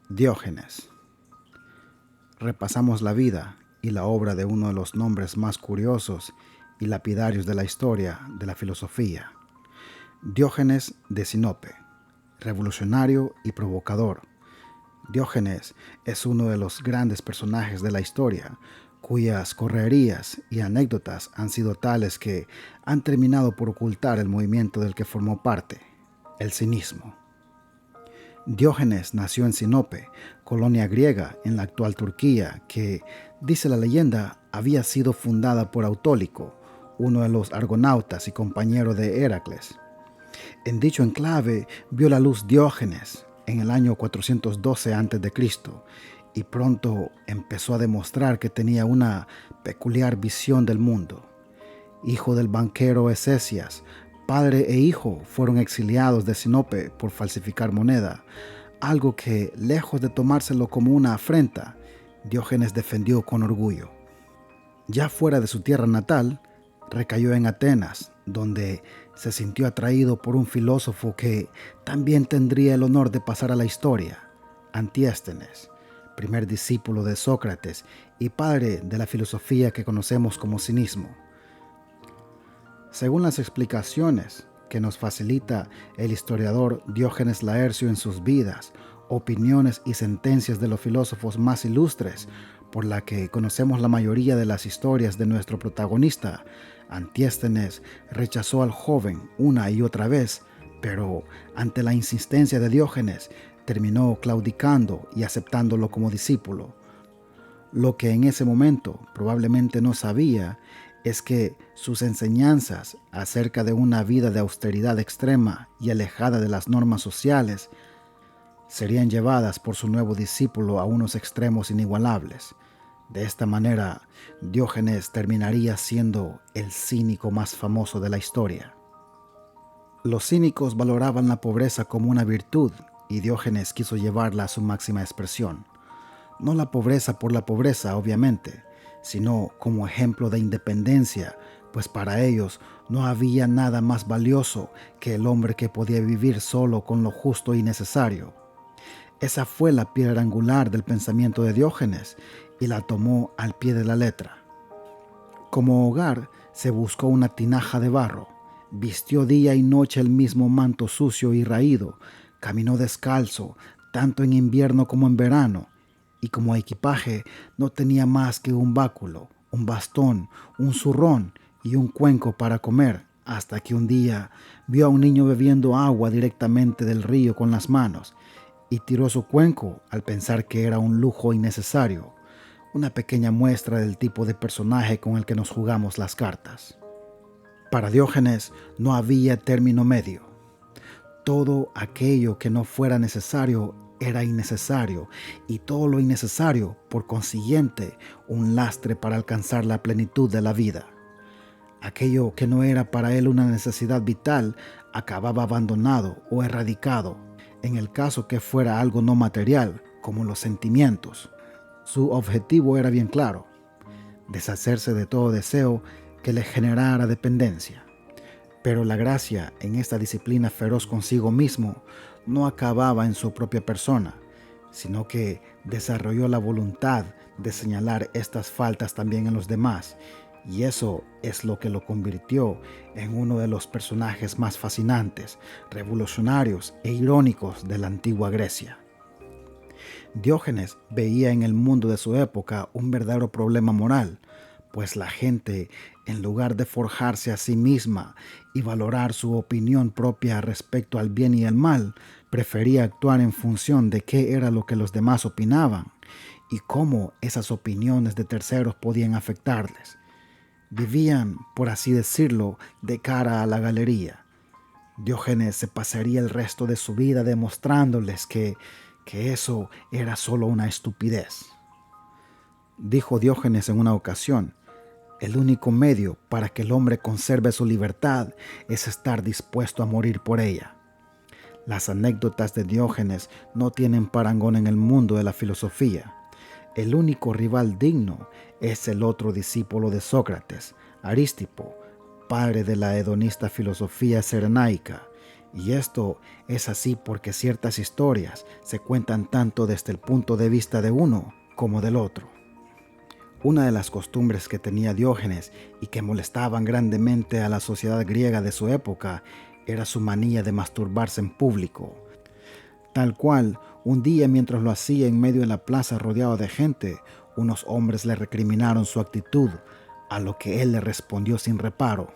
Diógenes. Repasamos la vida y la obra de uno de los nombres más curiosos y lapidarios de la historia de la filosofía, Diógenes de Sinope, revolucionario y provocador. Diógenes es uno de los grandes personajes de la historia, cuyas correrías y anécdotas han sido tales que han terminado por ocultar el movimiento del que formó parte, el cinismo. Diógenes nació en Sinope, colonia griega en la actual Turquía, que, dice la leyenda, había sido fundada por Autólico, uno de los argonautas y compañero de Heracles. En dicho enclave vio la luz Diógenes en el año 412 a.C. y pronto empezó a demostrar que tenía una peculiar visión del mundo. Hijo del banquero Esesias, padre e hijo fueron exiliados de Sinope por falsificar moneda, algo que, lejos de tomárselo como una afrenta, Diógenes defendió con orgullo. Ya fuera de su tierra natal, recayó en Atenas, donde se sintió atraído por un filósofo que también tendría el honor de pasar a la historia, Antiéstenes, primer discípulo de Sócrates y padre de la filosofía que conocemos como cinismo. Según las explicaciones que nos facilita el historiador Diógenes Laercio en sus vidas, opiniones y sentencias de los filósofos más ilustres, por la que conocemos la mayoría de las historias de nuestro protagonista, Antiéstenes rechazó al joven una y otra vez, pero ante la insistencia de Diógenes, terminó claudicando y aceptándolo como discípulo. Lo que en ese momento probablemente no sabía es que sus enseñanzas acerca de una vida de austeridad extrema y alejada de las normas sociales serían llevadas por su nuevo discípulo a unos extremos inigualables. De esta manera, Diógenes terminaría siendo el cínico más famoso de la historia. Los cínicos valoraban la pobreza como una virtud y Diógenes quiso llevarla a su máxima expresión. No la pobreza por la pobreza, obviamente, sino como ejemplo de independencia, pues para ellos no había nada más valioso que el hombre que podía vivir solo con lo justo y necesario. Esa fue la piedra angular del pensamiento de Diógenes y la tomó al pie de la letra. Como hogar se buscó una tinaja de barro, vistió día y noche el mismo manto sucio y raído, caminó descalzo, tanto en invierno como en verano, y como equipaje no tenía más que un báculo, un bastón, un zurrón y un cuenco para comer, hasta que un día vio a un niño bebiendo agua directamente del río con las manos, y tiró su cuenco al pensar que era un lujo innecesario, una pequeña muestra del tipo de personaje con el que nos jugamos las cartas. Para Diógenes no había término medio. Todo aquello que no fuera necesario era innecesario y todo lo innecesario, por consiguiente, un lastre para alcanzar la plenitud de la vida. Aquello que no era para él una necesidad vital acababa abandonado o erradicado, en el caso que fuera algo no material, como los sentimientos. Su objetivo era bien claro: deshacerse de todo deseo que le generara dependencia. Pero la gracia en esta disciplina feroz consigo mismo no acababa en su propia persona, sino que desarrolló la voluntad de señalar estas faltas también en los demás, y eso es lo que lo convirtió en uno de los personajes más fascinantes, revolucionarios e irónicos de la antigua Grecia. Diógenes veía en el mundo de su época un verdadero problema moral, pues la gente, en lugar de forjarse a sí misma y valorar su opinión propia respecto al bien y el mal, prefería actuar en función de qué era lo que los demás opinaban y cómo esas opiniones de terceros podían afectarles. Vivían, por así decirlo, de cara a la galería. Diógenes se pasaría el resto de su vida demostrándoles que eso era solo una estupidez. Dijo Diógenes en una ocasión: el único medio para que el hombre conserve su libertad es estar dispuesto a morir por ella. Las anécdotas de Diógenes no tienen parangón en el mundo de la filosofía. El único rival digno es el otro discípulo de Sócrates, Arístipo, padre de la hedonista filosofía cirenaica, Y esto es así porque ciertas historias se cuentan tanto desde el punto de vista de uno como del otro. Una de las costumbres que tenía Diógenes y que molestaban grandemente a la sociedad griega de su época era su manía de masturbarse en público. Tal cual, un día mientras lo hacía en medio de la plaza rodeado de gente, unos hombres le recriminaron su actitud, a lo que él le respondió sin reparo: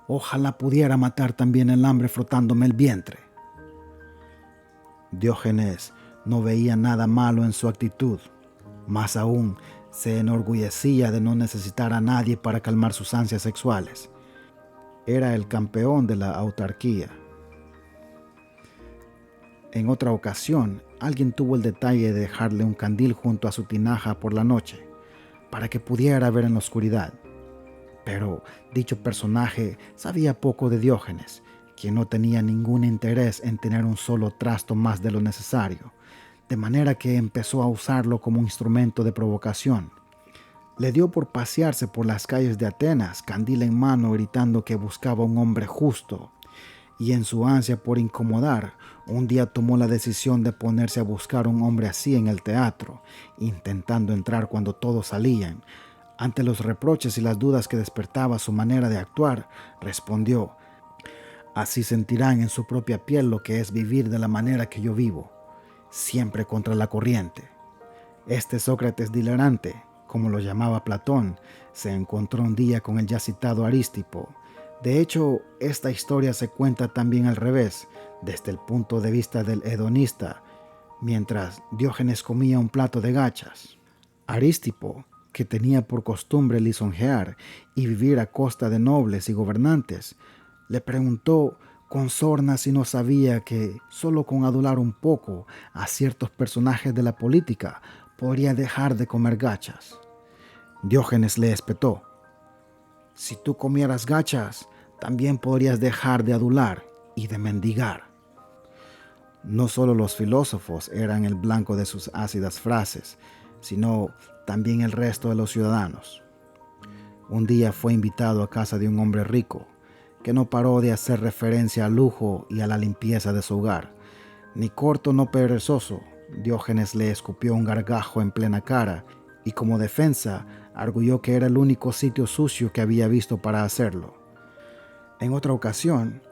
«Ojalá pudiera matar también el hambre frotándome el vientre». Diógenes no veía nada malo en su actitud. Más aún, se enorgullecía de no necesitar a nadie para calmar sus ansias sexuales. Era el campeón de la autarquía. En otra ocasión, alguien tuvo el detalle de dejarle un candil junto a su tinaja por la noche, para que pudiera ver en la oscuridad. Pero dicho personaje sabía poco de Diógenes, quien no tenía ningún interés en tener un solo trasto más de lo necesario, de manera que empezó a usarlo como instrumento de provocación. Le dio por pasearse por las calles de Atenas, candil en mano, gritando que buscaba un hombre justo, y en su ansia por incomodar, un día tomó la decisión de ponerse a buscar un hombre así en el teatro, intentando entrar cuando todos salían. Ante los reproches y las dudas que despertaba su manera de actuar, respondió: «Así sentirán en su propia piel lo que es vivir de la manera que yo vivo, siempre contra la corriente». Este Sócrates delirante, como lo llamaba Platón, se encontró un día con el ya citado Arístipo. De hecho, esta historia se cuenta también al revés, desde el punto de vista del hedonista, mientras Diógenes comía un plato de gachas. Arístipo, que tenía por costumbre lisonjear y vivir a costa de nobles y gobernantes, le preguntó con sorna si no sabía que solo con adular un poco a ciertos personajes de la política podría dejar de comer gachas. Diógenes le espetó: «Si tú comieras gachas, también podrías dejar de adular y de mendigar». No solo los filósofos eran el blanco de sus ácidas frases, sino también el resto de los ciudadanos. Un día fue invitado a casa de un hombre rico, que no paró de hacer referencia al lujo y a la limpieza de su hogar. Ni corto no perezoso, Diógenes le escupió un gargajo en plena cara y como defensa arguyó que era el único sitio sucio que había visto para hacerlo. En otra ocasión,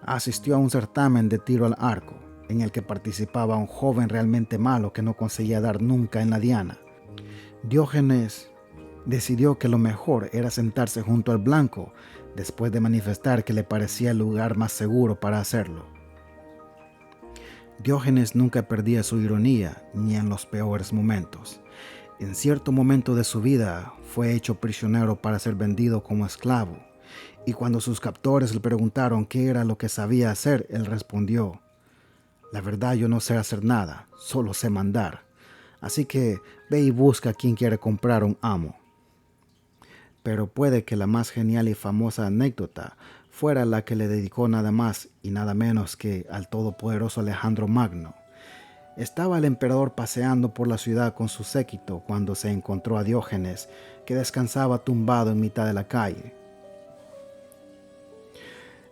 asistió a un certamen de tiro al arco, en el que participaba un joven realmente malo que no conseguía dar nunca en la diana. Diógenes decidió que lo mejor era sentarse junto al blanco, después de manifestar que le parecía el lugar más seguro para hacerlo. Diógenes nunca perdía su ironía, ni en los peores momentos. En cierto momento de su vida fue hecho prisionero para ser vendido como esclavo, y cuando sus captores le preguntaron qué era lo que sabía hacer, él respondió: «La verdad, yo no sé hacer nada, solo sé mandar. Así que ve y busca a quien quiere comprar un amo». Pero puede que la más genial y famosa anécdota fuera la que le dedicó nada más y nada menos que al todopoderoso Alejandro Magno. Estaba el emperador paseando por la ciudad con su séquito cuando se encontró a Diógenes, que descansaba tumbado en mitad de la calle.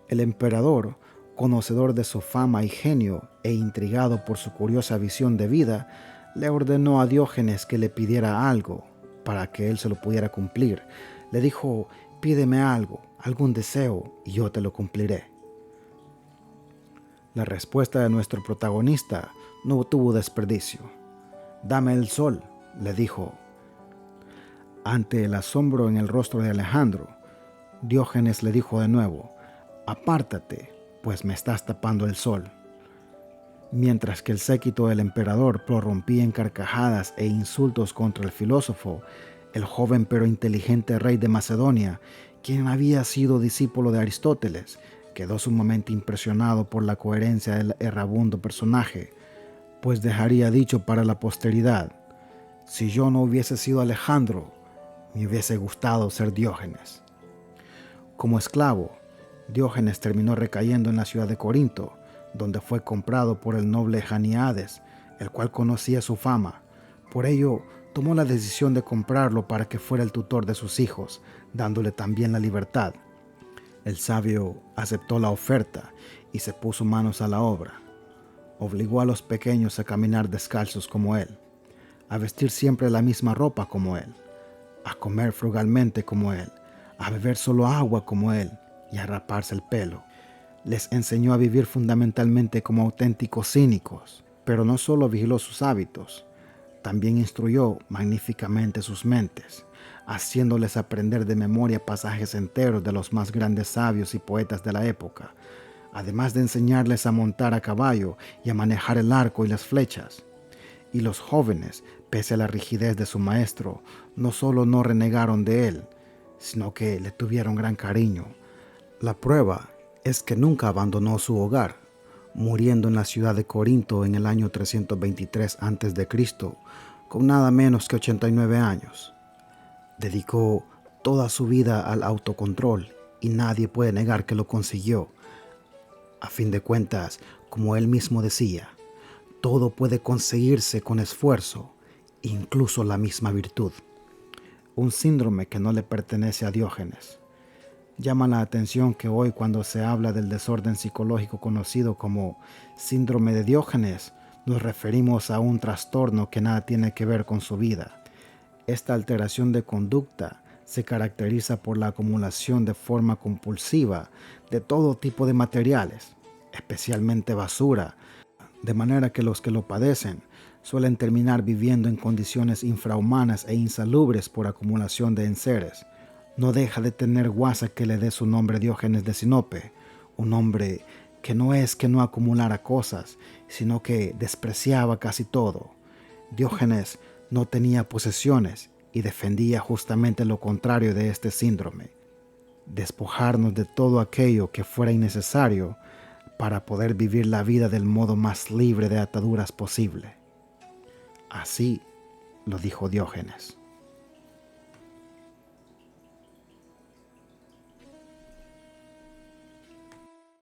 El emperador, conocedor de su fama y genio e intrigado por su curiosa visión de vida, le ordenó a Diógenes que le pidiera algo para que él se lo pudiera cumplir. Le dijo: «Pídeme algo, algún deseo, y yo te lo cumpliré». La respuesta de nuestro protagonista no tuvo desperdicio. «Dame el sol», le dijo. Ante el asombro en el rostro de Alejandro, Diógenes le dijo de nuevo: «Apártate, pues me estás tapando el sol». Mientras que el séquito del emperador prorrumpía en carcajadas e insultos contra el filósofo, el joven pero inteligente rey de Macedonia, quien había sido discípulo de Aristóteles, quedó sumamente impresionado por la coherencia del errabundo personaje, pues dejaría dicho para la posteridad: «Si yo no hubiese sido Alejandro, me hubiese gustado ser Diógenes». Como esclavo, Diógenes terminó recayendo en la ciudad de Corinto, donde fue comprado por el noble Janiades, el cual conocía su fama. Por ello, tomó la decisión de comprarlo para que fuera el tutor de sus hijos, dándole también la libertad. El sabio aceptó la oferta y se puso manos a la obra. Obligó a los pequeños a caminar descalzos como él, a vestir siempre la misma ropa como él, a comer frugalmente como él, a beber solo agua como él y a raparse el pelo. Les enseñó a vivir fundamentalmente como auténticos cínicos, pero no solo vigiló sus hábitos, también instruyó magníficamente sus mentes, haciéndoles aprender de memoria pasajes enteros de los más grandes sabios y poetas de la época, además de enseñarles a montar a caballo y a manejar el arco y las flechas. Y los jóvenes, pese a la rigidez de su maestro, no solo no renegaron de él, sino que le tuvieron gran cariño. La prueba es que nunca abandonó su hogar, muriendo en la ciudad de Corinto en el año 323 a.C., con nada menos que 89 años. Dedicó toda su vida al autocontrol y nadie puede negar que lo consiguió. A fin de cuentas, como él mismo decía, todo puede conseguirse con esfuerzo, incluso la misma virtud. Un síndrome que no le pertenece a Diógenes. Llama la atención que hoy, cuando se habla del desorden psicológico conocido como síndrome de Diógenes, nos referimos a un trastorno que nada tiene que ver con su vida. Esta alteración de conducta se caracteriza por la acumulación de forma compulsiva de todo tipo de materiales, especialmente basura, de manera que los que lo padecen suelen terminar viviendo en condiciones infrahumanas e insalubres por acumulación de enseres. No deja de tener guasa que le dé su nombre Diógenes de Sinope, un hombre que no es que no acumulara cosas, sino que despreciaba casi todo. Diógenes no tenía posesiones y defendía justamente lo contrario de este síndrome: despojarnos de todo aquello que fuera innecesario para poder vivir la vida del modo más libre de ataduras posible. Así lo dijo Diógenes.